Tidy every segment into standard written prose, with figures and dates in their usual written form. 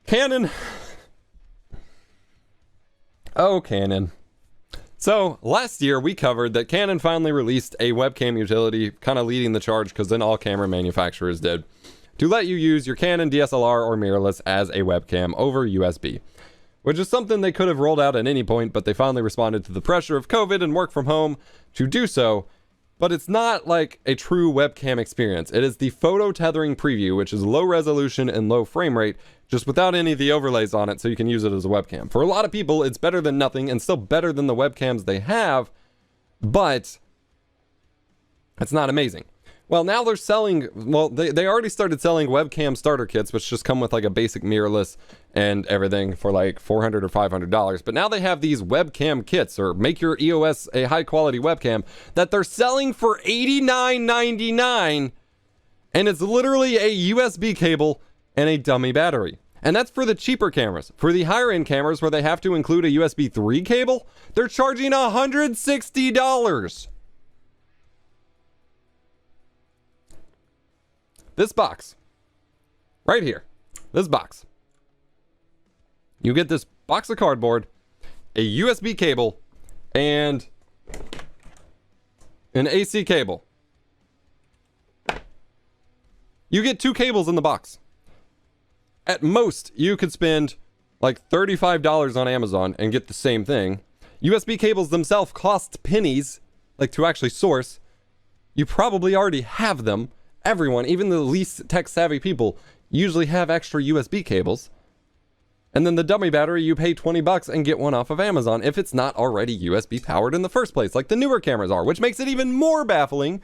Canon. Oh, Canon. So, last year we covered that Canon finally released a webcam utility, kind of leading the charge because then all camera manufacturers did, to let you use your Canon DSLR or mirrorless as a webcam over USB, which is something they could have rolled out at any point, but they finally responded to the pressure of COVID and work from home to do so. But it's not like a true webcam experience. It is the photo tethering preview, which is low resolution and low frame rate, just without any of the overlays on it, so you can use it as a webcam. For a lot of people, it's better than nothing and still better than the webcams they have, but it's not amazing. Well, now they're selling, well, they already started selling webcam starter kits, which just come with like a basic mirrorless and everything for like $400 or $500. But now they have these webcam kits, or make your EOS a high quality webcam, that they're selling for $89.99. And it's literally a USB cable and a dummy battery. And that's for the cheaper cameras. For the higher end cameras where they have to include a USB 3 cable, they're charging $160. This box, right here, this box, you get this box of cardboard, a USB cable, and an AC cable. You get 2 cables in the box. At most, you could spend like $35 on Amazon and get the same thing. USB cables themselves cost pennies, like to actually source. You probably already have them. Everyone, even the least tech-savvy people, usually have extra USB cables. And then the dummy battery, you pay $20 and get one off of Amazon if it's not already USB powered in the first place, like the newer cameras are, which makes it even more baffling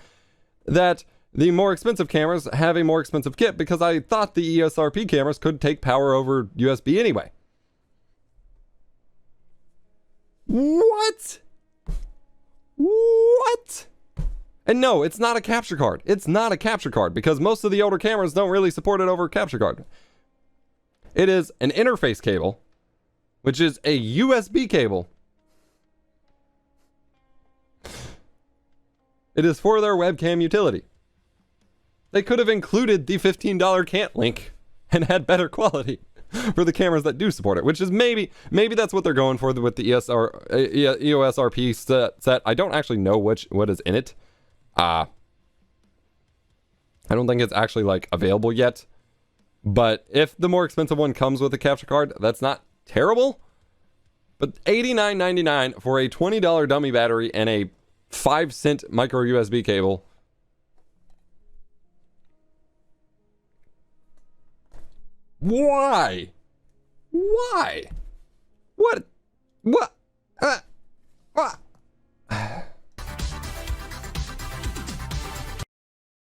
that the more expensive cameras have a more expensive kit, because I thought the ESRP cameras could take power over USB anyway. What? What? And no, it's not a capture card. It's not a capture card because most of the older cameras don't really support it over capture card. It is an interface cable, which is a USB cable. It is for their webcam utility. They could have included the $15 cant link and had better quality for the cameras that do support it, which is maybe that's what they're going for with the EOS RP set. I don't actually know what is in it. I don't think it's actually like available yet, but if the more expensive one comes with a capture card, that's not terrible. But $89.99 for a $20 dummy battery and a 5-cent micro USB cable. Why? What?